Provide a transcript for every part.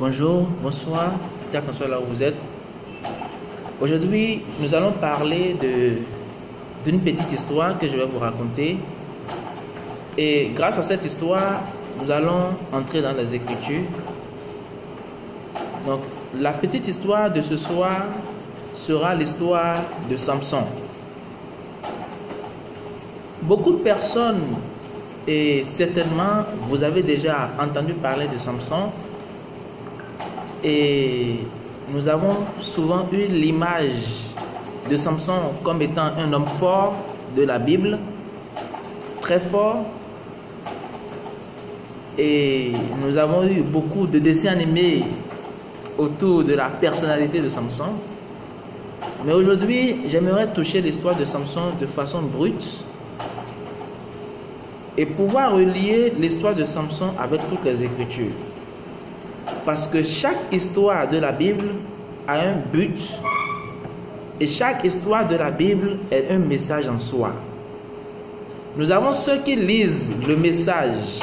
Bonjour, bonsoir, quel que soit là où vous êtes. Aujourd'hui, nous allons parler d'une petite histoire que je vais vous raconter. Et grâce à cette histoire, nous allons entrer dans les Écritures. Donc, la petite histoire de ce soir sera l'histoire de Samson. Beaucoup de personnes, et certainement vous avez déjà entendu parler de Samson, et nous avons souvent eu l'image de Samson comme étant un homme fort de la Bible, très fort, et nous avons eu beaucoup de dessins animés autour de la personnalité de Samson. Mais aujourd'hui, j'aimerais toucher l'histoire de Samson de façon brute et pouvoir relier l'histoire de Samson avec toutes les Écritures. Parce que chaque histoire de la Bible a un but et chaque histoire de la Bible est un message en soi. Nous avons ceux qui lisent le message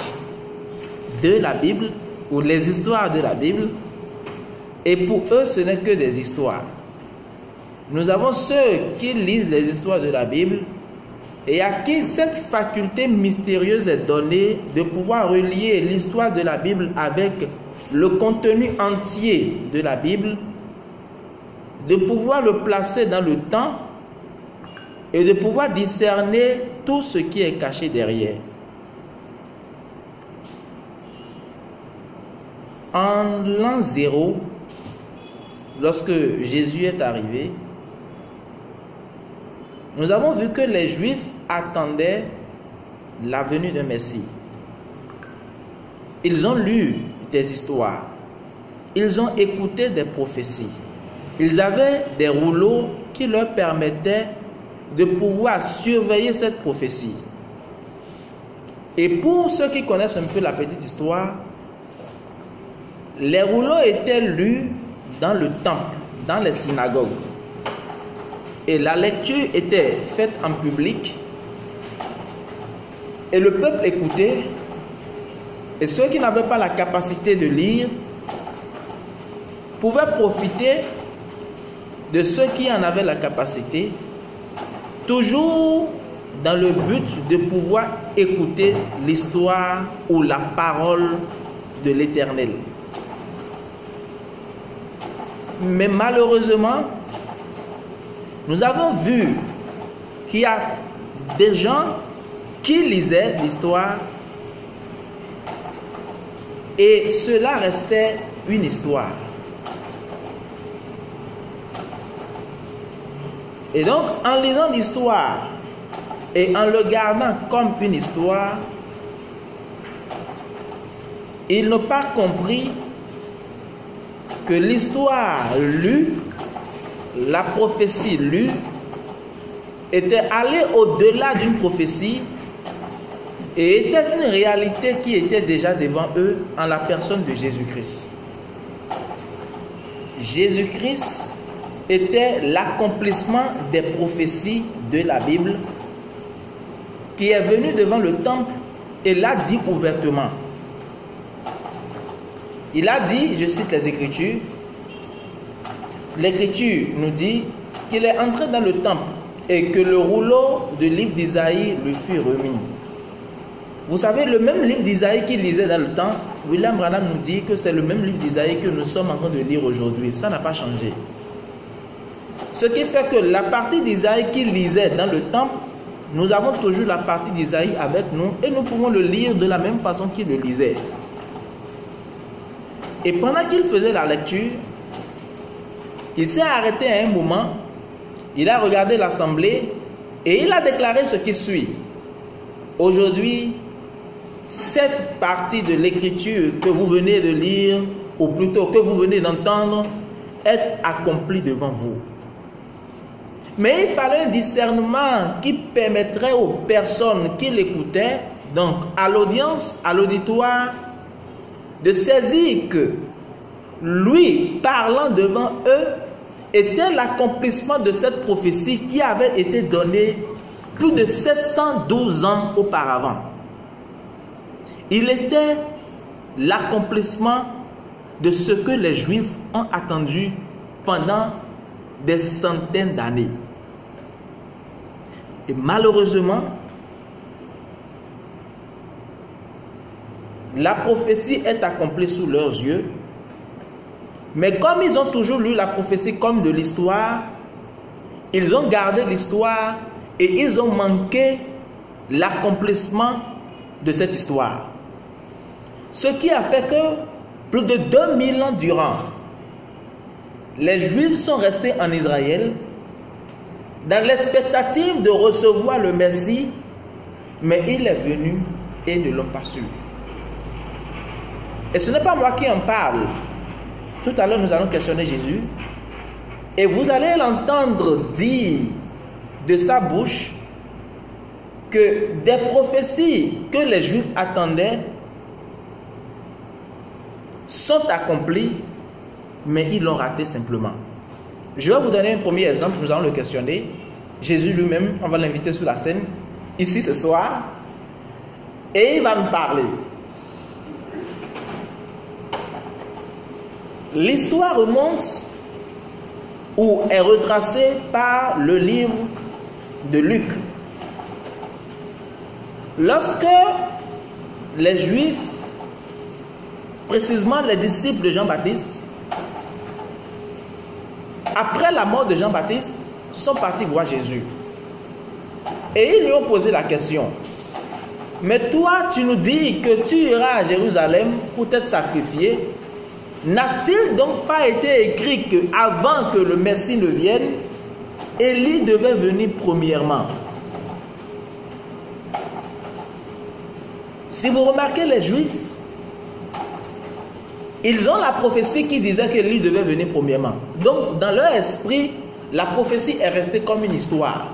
de la Bible ou les histoires de la Bible et pour eux ce n'est que des histoires. Nous avons ceux qui lisent les histoires de la Bible et à qui cette faculté mystérieuse est donnée de pouvoir relier l'histoire de la Bible avec le contenu entier de la Bible, de pouvoir le placer dans le temps et de pouvoir discerner tout ce qui est caché derrière. En l'an 0, lorsque Jésus est arrivé, nous avons vu que les Juifs attendaient la venue d'un Messie. Ils ont lu des histoires. Ils ont écouté des prophéties. Ils avaient des rouleaux qui leur permettaient de pouvoir surveiller cette prophétie. Et pour ceux qui connaissent un peu la petite histoire, les rouleaux étaient lus dans le temple, dans les synagogues. Et la lecture était faite en public. Et le peuple écoutait. Et ceux qui n'avaient pas la capacité de lire pouvaient profiter de ceux qui en avaient la capacité, toujours dans le but de pouvoir écouter l'histoire ou la parole de l'Éternel. Mais malheureusement, nous avons vu qu'il y a des gens qui lisaient l'histoire et cela restait une histoire. Et donc, en lisant l'histoire et en le gardant comme une histoire, ils n'ont pas compris que l'histoire lue, la prophétie lue, était allée au-delà d'une prophétie et était une réalité qui était déjà devant eux en la personne de Jésus-Christ. Jésus-Christ était l'accomplissement des prophéties de la Bible qui est venu devant le temple et l'a dit ouvertement. Il a dit, je cite les Écritures, l'Écriture nous dit qu'il est entré dans le temple et que le rouleau de livre d'Isaïe lui fut remis. Vous savez, le même livre d'Isaïe qu'il lisait dans le temps, William Branham nous dit que c'est le même livre d'Isaïe que nous sommes en train de lire aujourd'hui. Ça n'a pas changé. Ce qui fait que la partie d'Isaïe qu'il lisait dans le temple, nous avons toujours la partie d'Isaïe avec nous et nous pouvons le lire de la même façon qu'il le lisait. Et pendant qu'il faisait la lecture, il s'est arrêté à un moment, il a regardé l'assemblée et il a déclaré ce qui suit. Aujourd'hui, cette partie de l'écriture que vous venez de lire, ou plutôt que vous venez d'entendre, est accomplie devant vous. Mais il fallait un discernement qui permettrait aux personnes qui l'écoutaient, donc à l'audience, à l'auditoire, de saisir que lui, parlant devant eux, était l'accomplissement de cette prophétie qui avait été donnée plus de 712 ans auparavant. Il était l'accomplissement de ce que les Juifs ont attendu pendant des centaines d'années. Et malheureusement, la prophétie est accomplie sous leurs yeux. Mais comme ils ont toujours lu la prophétie comme de l'histoire, ils ont gardé l'histoire et ils ont manqué l'accomplissement de cette histoire. Ce qui a fait que plus de 2000 ans durant, les Juifs sont restés en Israël dans l'expectative de recevoir le Messie, mais il est venu et ne l'ont pas su. Et ce n'est pas moi qui en parle. Tout à l'heure, nous allons questionner Jésus. Et vous allez l'entendre dire de sa bouche que des prophéties que les Juifs attendaient sont accomplies, mais ils l'ont raté simplement. Je vais vous donner un premier exemple, nous allons le questionner. Jésus lui-même, on va l'inviter sur la scène, ici ce soir, et il va nous parler. L'histoire remonte ou est retracée par le livre de Luc. Lorsque les Juifs, précisément les disciples de Jean-Baptiste, après la mort de Jean-Baptiste, sont partis voir Jésus. Et ils lui ont posé la question. Mais toi, tu nous dis que tu iras à Jérusalem pour t'être sacrifié. N'a-t-il donc pas été écrit qu'avant que le Messie ne vienne, Élie devait venir premièrement? Si vous remarquez les Juifs, ils ont la prophétie qui disait qu'Élie devait venir premièrement. Donc, dans leur esprit, la prophétie est restée comme une histoire.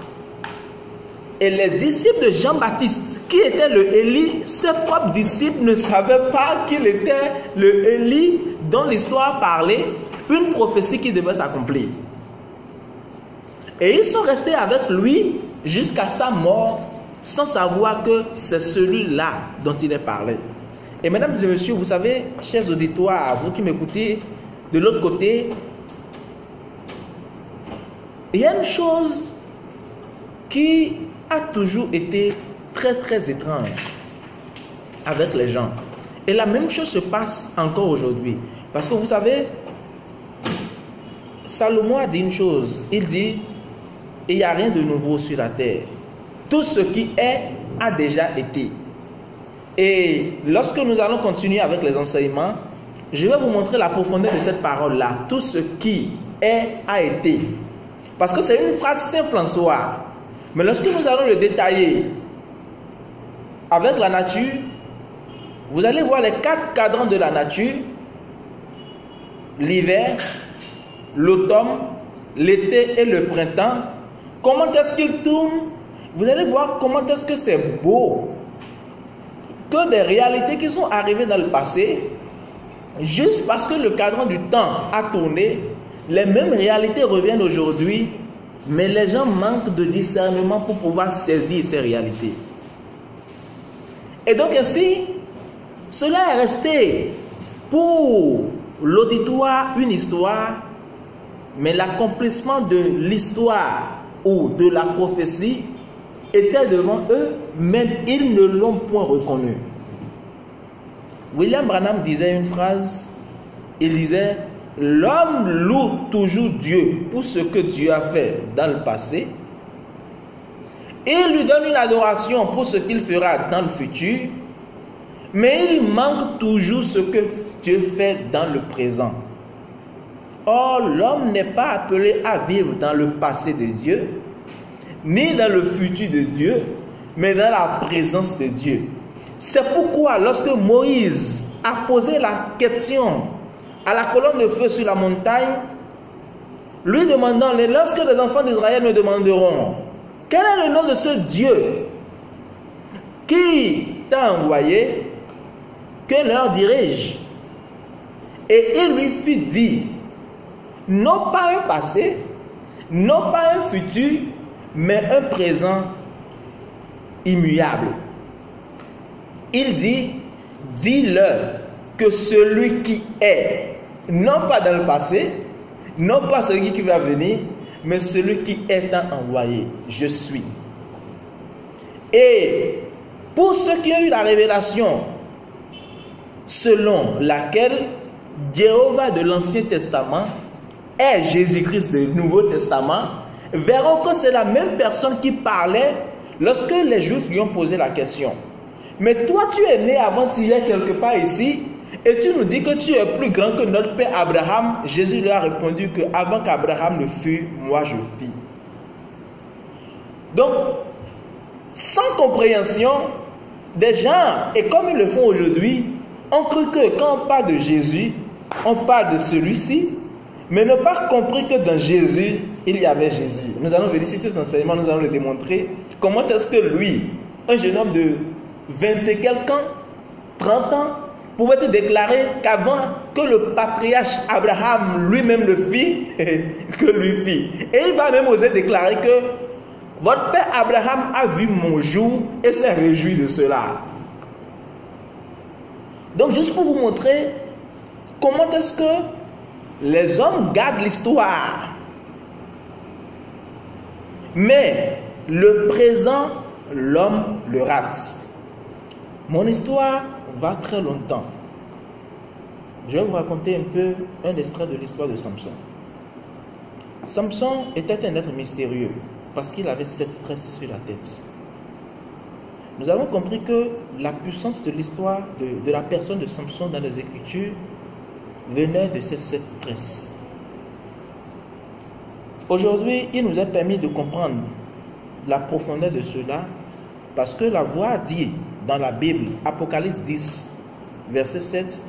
Et les disciples de Jean-Baptiste, qui était le Élie, ses propres disciples ne savaient pas qu'il était le Élie dont l'histoire parlait, une prophétie qui devait s'accomplir. Et ils sont restés avec lui jusqu'à sa mort, sans savoir que c'est celui-là dont il est parlé. Et mesdames et messieurs, vous savez, chers auditoires, vous qui m'écoutez, de l'autre côté, il y a une chose qui a toujours été très très étrange avec les gens. Et la même chose se passe encore aujourd'hui. Parce que vous savez, Salomon a dit une chose. Il dit, il n'y a rien de nouveau sur la terre. Tout ce qui est a déjà été. Et lorsque nous allons continuer avec les enseignements, je vais vous montrer la profondeur de cette parole-là. Tout ce qui est a été. Parce que c'est une phrase simple en soi. Mais lorsque nous allons le détailler avec la nature, vous allez voir les 4 cadrans de la nature: l'hiver, l'automne, l'été et le printemps. Comment est-ce qu'ils tournent? Vous allez voir comment est-ce que c'est beau. Que des réalités qui sont arrivées dans le passé, juste parce que le cadran du temps a tourné, les mêmes réalités reviennent aujourd'hui, mais les gens manquent de discernement pour pouvoir saisir ces réalités. Et donc ainsi, cela est resté pour l'auditoire une histoire, mais l'accomplissement de l'histoire ou de la prophétie était devant eux, mais ils ne l'ont point reconnu. William Branham disait une phrase, il disait: l'homme loue toujours Dieu pour ce que Dieu a fait dans le passé, et il lui donne une adoration pour ce qu'il fera dans le futur, mais il manque toujours ce que Dieu fait dans le présent. Or, l'homme n'est pas appelé à vivre dans le passé de Dieu, ni dans le futur de Dieu, mais dans la présence de Dieu. C'est pourquoi lorsque Moïse a posé la question à la colonne de feu sur la montagne, lui demandant, lorsque les enfants d'Israël me demanderont, quel est le nom de ce Dieu qui t'a envoyé, que leur dirai-je? Et il lui fit dire, non pas un passé, non pas un futur, mais un présent immuable. Il dit, dis-leur que celui qui est non pas dans le passé, non pas celui qui va venir, mais celui qui est envoyé. Je suis. Et pour ceux qui ont eu la révélation selon laquelle Jéhovah de l'Ancien Testament est Jésus-Christ du Nouveau Testament, verront que c'est la même personne qui parlait lorsque les Juifs lui ont posé la question. Mais toi, tu es né avant-hier quelque part ici, et tu nous dis que tu es plus grand que notre père Abraham. Jésus lui a répondu que avant qu'Abraham ne fût, moi je fus. Donc, sans compréhension, des gens, et comme ils le font aujourd'hui, ont cru que quand on parle de Jésus, on parle de celui-ci, mais n'ont pas compris que dans Jésus, il y avait Jésus. Nous allons vérifier cet enseignement, nous allons le démontrer. Comment est-ce que lui, un jeune homme de 20 et quelques ans, 30 ans, pouvait te déclarer qu'avant que le patriarche Abraham lui-même le fit, que lui fit. Et il va même oser déclarer que votre père Abraham a vu mon jour et s'est réjoui de cela. Donc juste pour vous montrer comment est-ce que les hommes gardent l'histoire. Mais le présent, l'homme le rate. Mon histoire va très longtemps. Je vais vous raconter un peu un extrait de l'histoire de Samson. Samson était un être mystérieux parce qu'il avait 7 tresses sur la tête. Nous avons compris que la puissance de l'histoire de la personne de Samson dans les Écritures venait de ces 7 tresses. Aujourd'hui, il nous est permis de comprendre la profondeur de cela parce que la voix dit dans la Bible, Apocalypse 10, verset 7,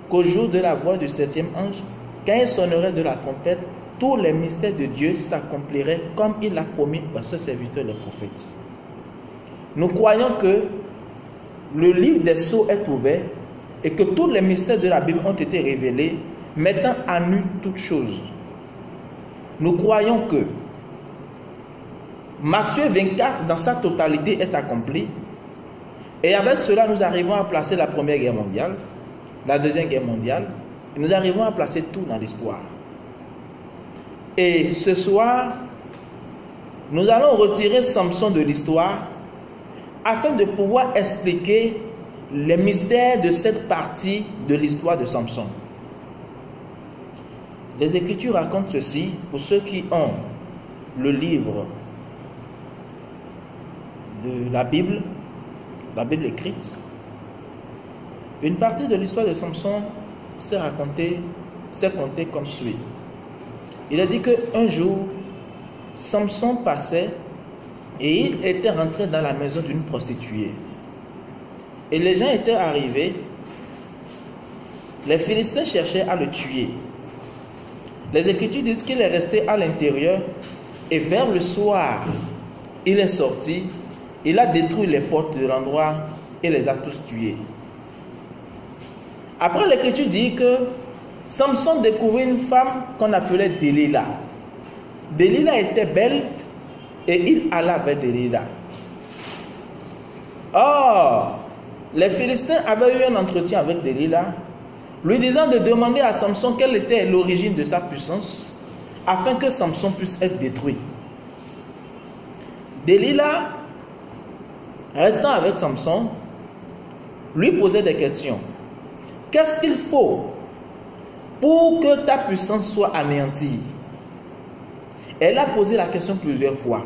qu'au jour de la voix du 7e ange, quand il sonnerait de la trompette, tous les mystères de Dieu s'accompliraient comme il l'a promis à ses serviteurs les prophètes. Nous croyons que le livre des sceaux est ouvert et que tous les mystères de la Bible ont été révélés, mettant à nu toutes choses. Nous croyons que Matthieu 24 dans sa totalité est accompli. Et avec cela, nous arrivons à placer la Première Guerre mondiale, la Deuxième Guerre mondiale, et nous arrivons à placer tout dans l'histoire. Et ce soir, nous allons retirer Samson de l'histoire afin de pouvoir expliquer les mystères de cette partie de l'histoire de Samson. Les Écritures racontent ceci pour ceux qui ont le livre de la Bible écrite. Une partie de l'histoire de Samson s'est contée comme suit. Il a dit qu'un jour, Samson passait et il était rentré dans la maison d'une prostituée. Et les gens étaient arrivés. Les Philistins cherchaient à le tuer. Les Écritures disent qu'il est resté à l'intérieur et vers le soir, il est sorti. Il a détruit les portes de l'endroit et les a tous tués. Après, l'Écriture dit que Samson découvrit une femme qu'on appelait Delilah. Delilah était belle et il alla vers Delilah. Or, les Philistins avaient eu un entretien avec Delilah, lui disant de demander à Samson quelle était l'origine de sa puissance, afin que Samson puisse être détruit. Delilah, restant avec Samson, lui posait des questions. Qu'est-ce qu'il faut pour que ta puissance soit anéantie? Elle a posé la question plusieurs fois.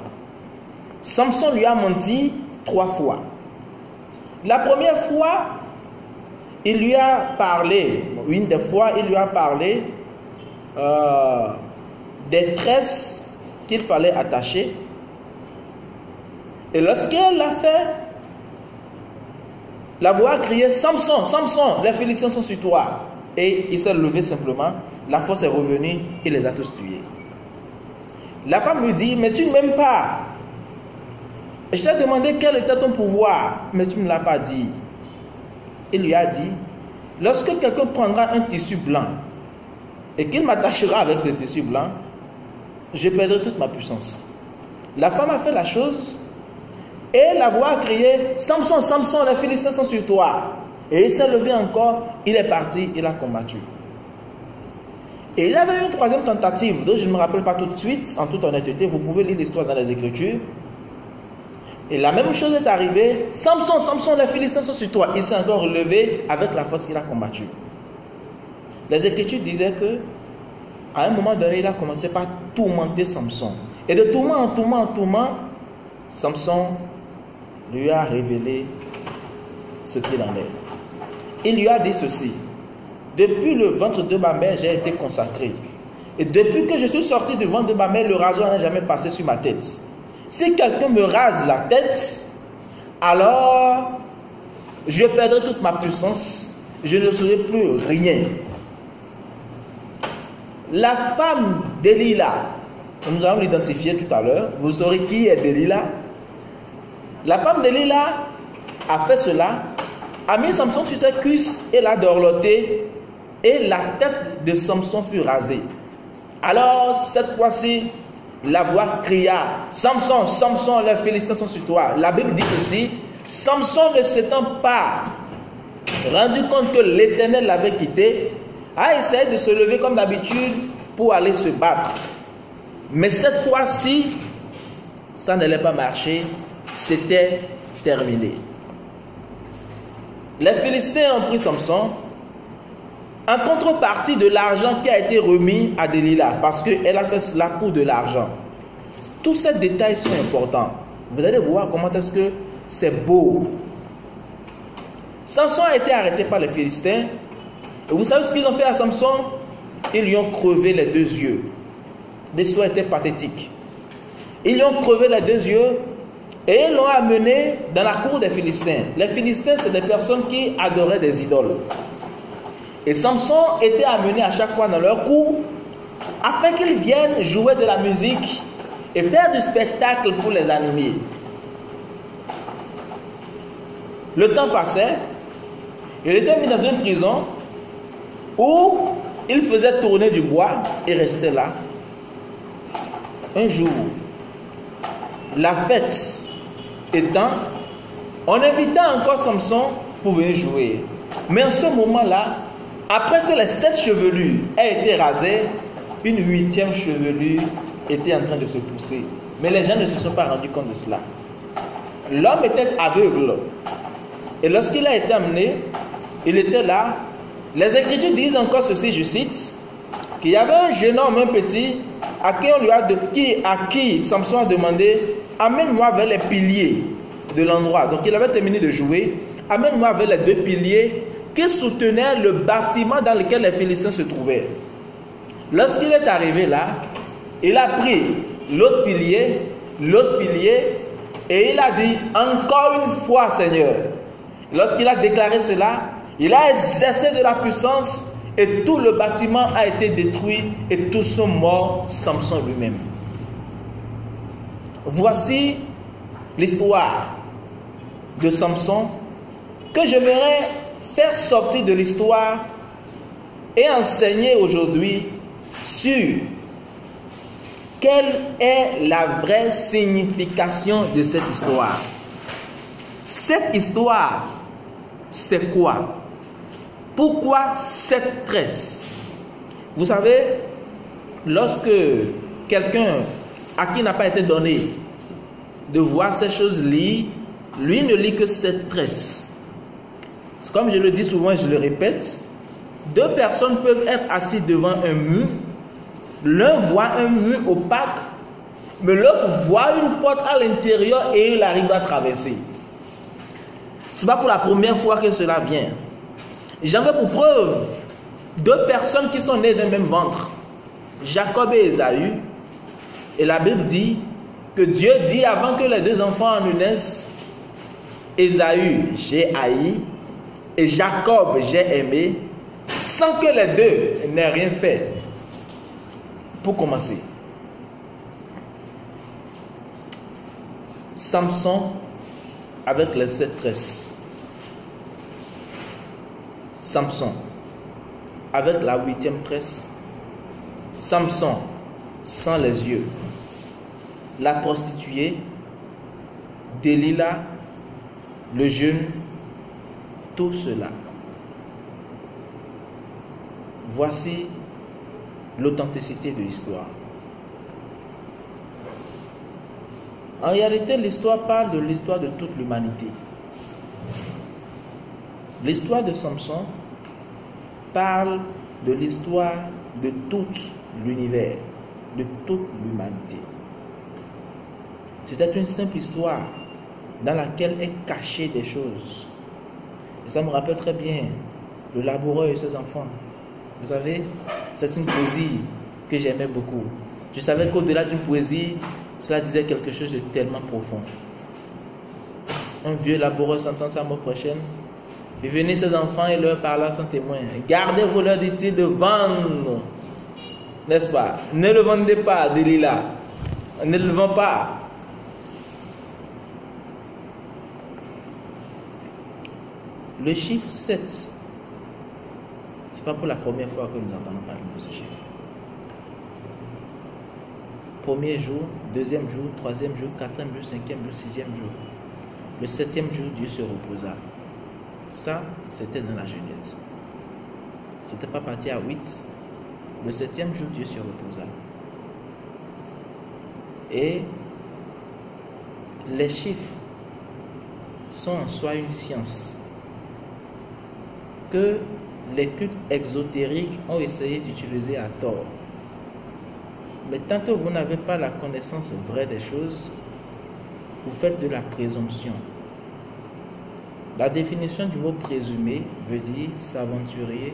Samson lui a menti 3 fois. La première fois, il lui a parlé, une des fois, il lui a parlé des tresses qu'il fallait attacher. Et lorsqu'elle l'a fait, la voix a crié, Samson, Samson, les Philistins sont sur toi. Et il s'est levé simplement, la force est revenue, il les a tous tués. La femme lui dit, mais tu ne m'aimes pas. Je t'ai demandé quel était ton pouvoir, mais tu ne me l'as pas dit. Il lui a dit, lorsque quelqu'un prendra un tissu blanc et qu'il m'attachera avec le tissu blanc, je perdrai toute ma puissance. La femme a fait la chose et la voix a crié, Samson, Samson, les Philistins sont sur toi. Et il s'est levé encore, il est parti, il a combattu. Et il y avait une troisième tentative, dont je ne me rappelle pas tout de suite, en toute honnêteté, vous pouvez lire l'histoire dans les Écritures. Et la même chose est arrivée. Samson, les Philistins sont sur toi. Il s'est encore relevé avec la force qu'il a combattue. Les Écritures disaient que, à un moment donné, il a commencé par tourmenter Samson. Et de tourment en tourment, Samson lui a révélé ce qu'il en est. Il lui a dit ceci: depuis le ventre de ma mère, j'ai été consacré. Et depuis que je suis sorti du ventre de ma mère, le rasoir n'a jamais passé sur ma tête. Si quelqu'un me rase la tête, alors je perdrai toute ma puissance. Je ne serai plus rien. La femme Delilah, nous allons l'identifier tout à l'heure. Vous saurez qui est Delilah. La femme Delilah a fait cela, a mis Samson sur ses cuisses et l'a dorloté, et la tête de Samson fut rasée. Alors, cette fois-ci, la voix cria: Samson, Samson, les Philistins sont sur toi. La Bible dit ceci: Samson, ne s'étant pas rendu compte que l'Éternel l'avait quitté, a essayé de se lever comme d'habitude pour aller se battre. Mais cette fois-ci, ça n'allait pas marcher, c'était terminé. Les Philistins ont pris Samson en contrepartie de l'argent qui a été remis à Delilah, parce qu'elle a fait cela pour de l'argent. Tous ces détails sont importants. Vous allez voir comment est-ce que c'est beau. Samson a été arrêté par les Philistins. Et vous savez ce qu'ils ont fait à Samson? Ils lui ont crevé les deux yeux. L'histoire était pathétique. Ils lui ont crevé les deux yeux et ils l'ont amené dans la cour des Philistins. Les Philistins, c'est des personnes qui adoraient des idoles. Et Samson était amené à chaque fois dans leur cour afin qu'ils viennent jouer de la musique et faire du spectacle pour les animer. Le temps passait, il était mis dans une prison où il faisait tourner du bois et restait là. Un jour, la fête étant, on invita encore Samson pour venir jouer. Mais en ce moment-là, après que les 7 chevelures aient été rasées, une 8e chevelure était en train de se pousser. Mais les gens ne se sont pas rendus compte de cela. L'homme était aveugle. Et lorsqu'il a été amené, il était là. Les Écritures disent encore ceci, je cite, qu'il y avait un jeune homme, un petit, à qui Samson a demandé: amène-moi vers les piliers de l'endroit. Donc il avait terminé de jouer. Amène-moi vers les 2 piliers qui soutenaient le bâtiment dans lequel les Philistins se trouvaient. Lorsqu'il est arrivé là, il a pris l'autre pilier, et il a dit: encore une fois, Seigneur. Lorsqu'il a déclaré cela, il a exercé de la puissance et tout le bâtiment a été détruit et tous sont morts, Samson lui-même. Voici l'histoire de Samson que j'aimerais faire sortir de l'histoire et enseigner aujourd'hui sur quelle est la vraie signification de cette histoire. Cette histoire, c'est quoi? Pourquoi cette tresse? Vous savez, lorsque quelqu'un à qui n'a pas été donné de voir ces choses lire, lui ne lit que cette tresse. C'est comme je le dis souvent et je le répète, 2 personnes peuvent être assises devant un mur, l'un voit un mur opaque, mais l'autre voit une porte à l'intérieur et il arrive à traverser. Ce n'est pas pour la première fois que cela vient. J'en veux pour preuve 2 personnes qui sont nées d'un même ventre, Jacob et Ésaü. Et la Bible dit que Dieu dit avant que les 2 enfants en naissent: Ésaü, j'ai haï, et Jacob, j'ai aimé, sans que les 2 n'aient rien fait. Pour commencer, Samson avec les 7 tresses. Samson avec la 8e tresse. Samson sans les yeux. La prostituée, Delilah, le jeune, tout cela. Voici l'authenticité de l'histoire. En réalité, l'histoire parle de l'histoire de toute l'humanité. L'histoire de Samson parle de l'histoire de tout l'univers, de toute l'humanité. C'était une simple histoire dans laquelle est cachée des choses. Et ça me rappelle très bien le laboureur et ses enfants. Vous savez, c'est une poésie que j'aimais beaucoup. Je savais qu'au-delà d'une poésie, cela disait quelque chose de tellement profond. Un vieux laboureur s'entend sa mort prochaine. Et venez ses enfants et leur parla sans témoin. Gardez-vous, leur dit-il, de vendre. N'est-ce pas? Ne le vendez pas, Delilah. Ne le vends pas. Le chiffre 7, ce n'est pas pour la première fois que nous entendons parler de ce chiffre. Premier jour, deuxième jour, troisième jour, quatrième jour, cinquième jour, sixième jour. Le septième jour, Dieu se reposa. Ça, c'était dans la Genèse. C'était pas parti à 8. Le septième jour, Dieu se reposa. Et les chiffres sont en soi une science que les cultes exotériques ont essayé d'utiliser à tort. Mais tant que vous n'avez pas la connaissance vraie des choses, vous faites de la présomption. La définition du mot présumé veut dire s'aventurer,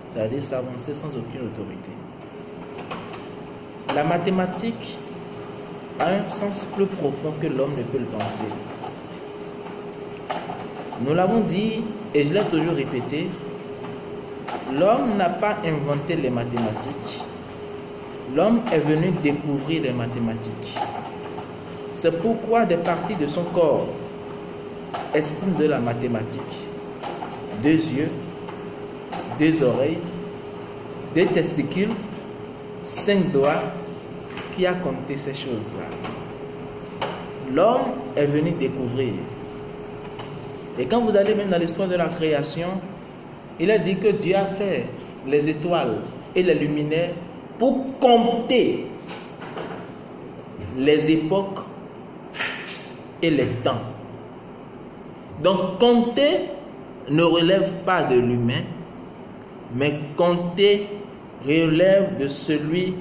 c'est-à-dire s'avancer sans aucune autorité. La mathématique a un sens plus profond que l'homme ne peut le penser. Nous l'avons dit, et je l'ai toujours répété, l'homme n'a pas inventé les mathématiques. L'homme est venu découvrir les mathématiques. C'est pourquoi des parties de son corps expriment de la mathématique. 2 yeux, 2 oreilles, 2 testicules, 5 doigts. Qui a compté ces choses-là? L'homme est venu découvrir. Et quand vous allez même dans l'histoire de la création, il a dit que Dieu a fait les étoiles et les luminaires pour compter les époques et les temps. Donc compter ne relève pas de l'humain, mais compter relève de celui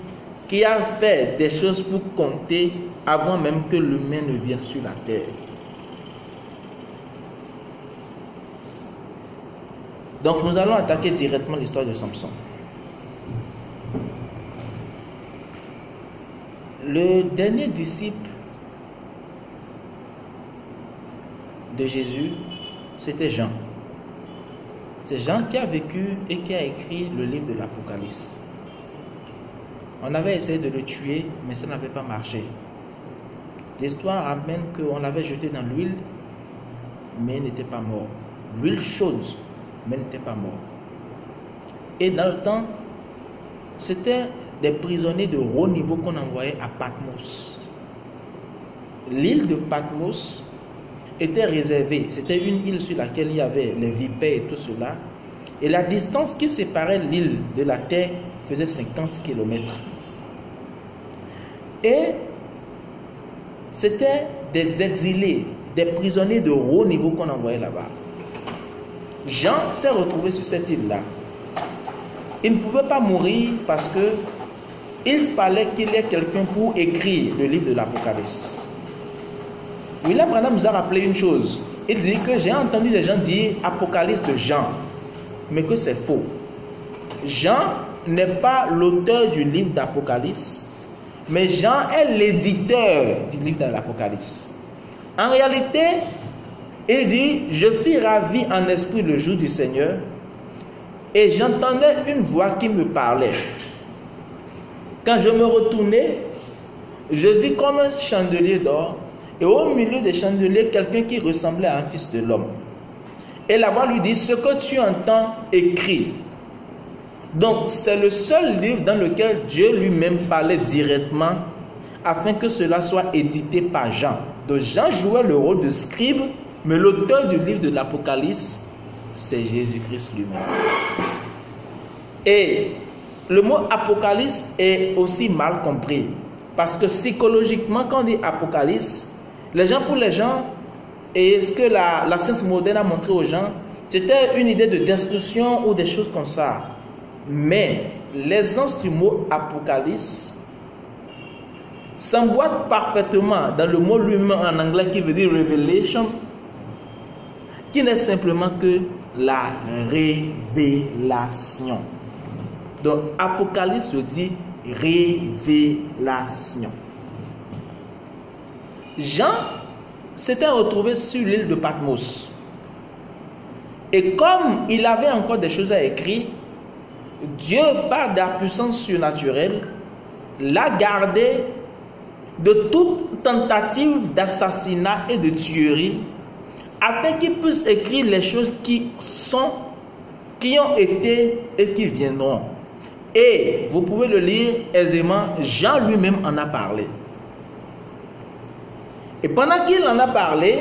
qui a fait des choses pour compter avant même que l'humain ne vienne sur la terre. Donc nous allons attaquer directement l'histoire de Samson. Le dernier disciple de Jésus, c'était Jean. C'est Jean qui a vécu et qui a écrit le livre de l'Apocalypse. On avait essayé de le tuer, mais ça n'avait pas marché. L'histoire ramène qu'on l'avait jeté dans l'huile, mais il n'était pas mort. L'huile chaude, mais il n'était pas mort. Et dans le temps, c'était des prisonniers de haut niveau qu'on envoyait à Patmos. L'île de Patmos était réservée. C'était une île sur laquelle il y avait les vipères et tout cela. Et la distance qui séparait l'île de la terre faisait 50 km. Et c'était des exilés, des prisonniers de haut niveau qu'on envoyait là-bas. Jean s'est retrouvé sur cette île-là. Il ne pouvait pas mourir parce que il fallait qu'il y ait quelqu'un pour écrire le livre de l'Apocalypse. William Branham nous a rappelé une chose. Il dit que j'ai entendu des gens dire Apocalypse de Jean, mais que c'est faux. Jean n'est pas l'auteur du livre d'Apocalypse, mais Jean est l'éditeur du livre de l'Apocalypse. En réalité, il dit, je fus ravi en esprit le jour du Seigneur, et j'entendais une voix qui me parlait. Quand je me retournai, je vis comme un chandelier d'or, et au milieu des chandeliers, quelqu'un qui ressemblait à un fils de l'homme. Et la voix lui dit, ce que tu entends, écris. Donc, c'est le seul livre dans lequel Dieu lui-même parlait directement, afin que cela soit édité par Jean. Donc, Jean jouait le rôle de scribe, mais l'auteur du livre de l'Apocalypse, c'est Jésus-Christ lui-même. Et le mot apocalypse est aussi mal compris. Parce que psychologiquement, quand on dit apocalypse, pour les gens, et ce que la science moderne a montré aux gens, c'était une idée de destruction ou des choses comme ça. Mais l'essence du mot apocalypse s'emboîte parfaitement dans le mot lui-même en anglais qui veut dire revelation, qui n'est simplement que la révélation. Donc apocalypse veut dire révélation. Jean s'était retrouvé sur l'île de Patmos. Et comme il avait encore des choses à écrire, Dieu, par de la puissance surnaturelle, l'a gardé de toute tentative d'assassinat et de tuerie, afin qu'il puisse écrire les choses qui ont été et qui viendront. Et vous pouvez le lire aisément, Jean lui-même en a parlé. Et pendant qu'il en a parlé,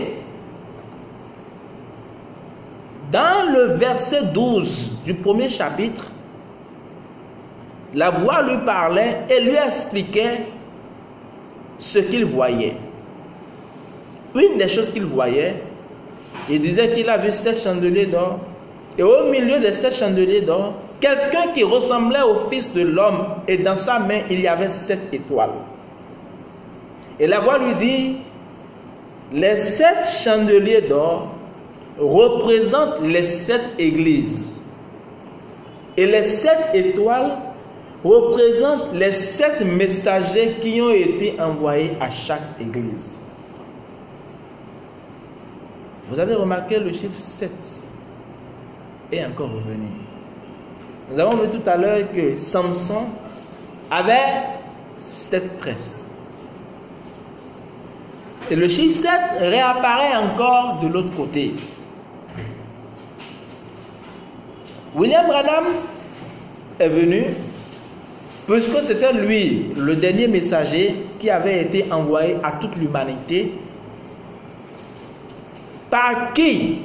dans le verset 12 du premier chapitre, la voix lui parlait et lui expliquait ce qu'il voyait. Une des choses qu'il voyait, il disait qu'il a vu 7 chandeliers d'or, et au milieu de 7 chandeliers d'or, quelqu'un qui ressemblait au Fils de l'homme, et dans sa main il y avait 7 étoiles. Et la voix lui dit, les 7 chandeliers d'or représentent les 7 églises, et les 7 étoiles représentent les 7 messagers qui ont été envoyés à chaque église. Vous avez remarqué le chiffre 7 est encore revenu. Nous avons vu tout à l'heure que Samson avait 7 tresses. Et le chiffre 7 réapparaît encore de l'autre côté. William Branham est venu, puisque c'était lui, le dernier messager qui avait été envoyé à toute l'humanité, par qui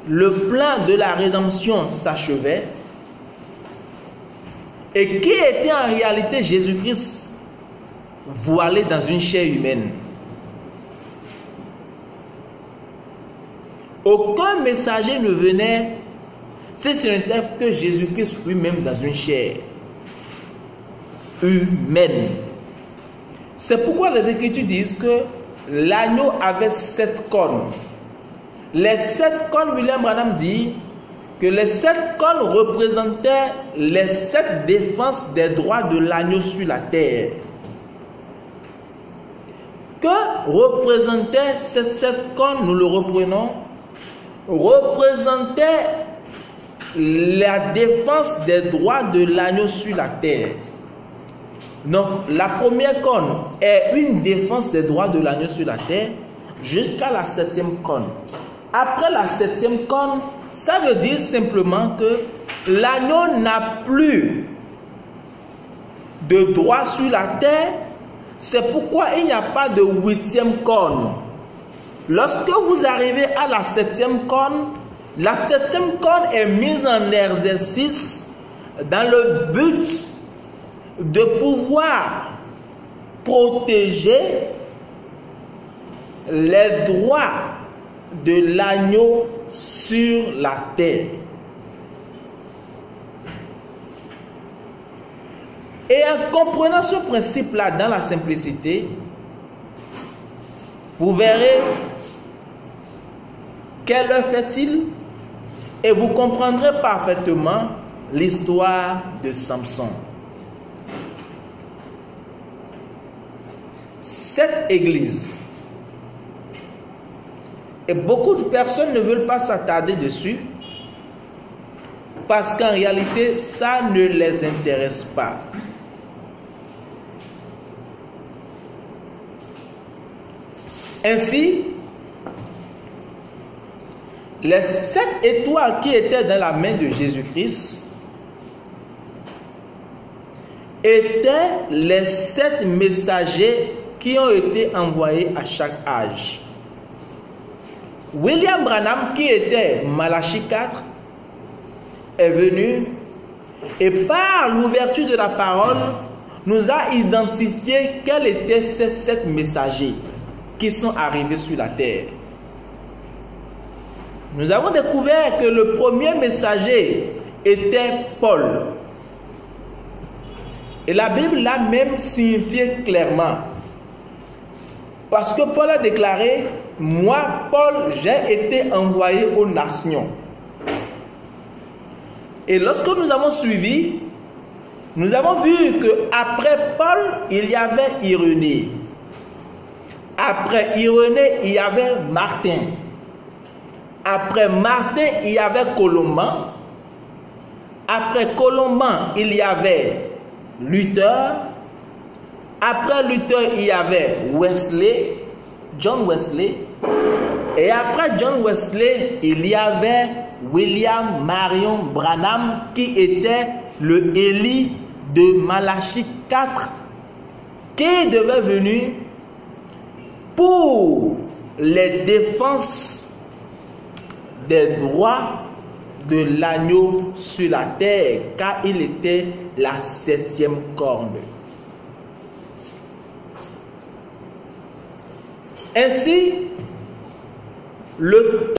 le plan de la rédemption s'achevait, et qui était en réalité Jésus-Christ voilé dans une chair humaine. Aucun messager ne venait si ce n'était que Jésus-Christ lui-même dans une chair humaine. C'est pourquoi les Écritures disent que l'agneau avait 7 cornes. Les 7 cornes, William Branham dit que les 7 cornes représentaient les 7 défenses des droits de l'agneau sur la terre. Que représentaient ces 7 cornes, nous le reprenons, représentait la défense des droits de l'agneau sur la terre. Donc, la première corne est une défense des droits de l'agneau sur la terre jusqu'à la 7e corne. Après la 7e corne, ça veut dire simplement que l'agneau n'a plus de droit sur la terre. C'est pourquoi il n'y a pas de 8e corne. Lorsque vous arrivez à la 7e corne, la 7e corne est mise en exercice dans le but de pouvoir protéger les droits de l'agneau sur la terre. Et en comprenant ce principe-là dans la simplicité, vous verrez quelle heure fait-il et vous comprendrez parfaitement l'histoire de Samson. Cette église, et beaucoup de personnes ne veulent pas s'attarder dessus parce qu'en réalité, ça ne les intéresse pas. Ainsi, les 7 étoiles qui étaient dans la main de Jésus-Christ étaient les 7 messagers qui ont été envoyés à chaque âge. William Branham, qui était Malachie 4, est venu Et par l'ouverture de la parole, nous a identifié quels étaient ces 7 messagers qui sont arrivés sur la terre. Nous avons découvert que le premier messager était Paul. Et la Bible l'a même signifié clairement. Parce que Paul a déclaré, moi, Paul, j'ai été envoyé aux nations. Et lorsque nous avons suivi, nous avons vu qu'après Paul, il y avait Irénée. Après Irénée, il y avait Martin. Après Martin, il y avait Colomban. Après Colomban, il y avait Luther. Après Luther, il y avait Wesley, John Wesley. Et après John Wesley, il y avait William Marion Branham qui était le Élie de Malachie 4 qui devait venir pour les défenses des droits de l'agneau sur la terre, car il était la 7e corne. Ainsi, le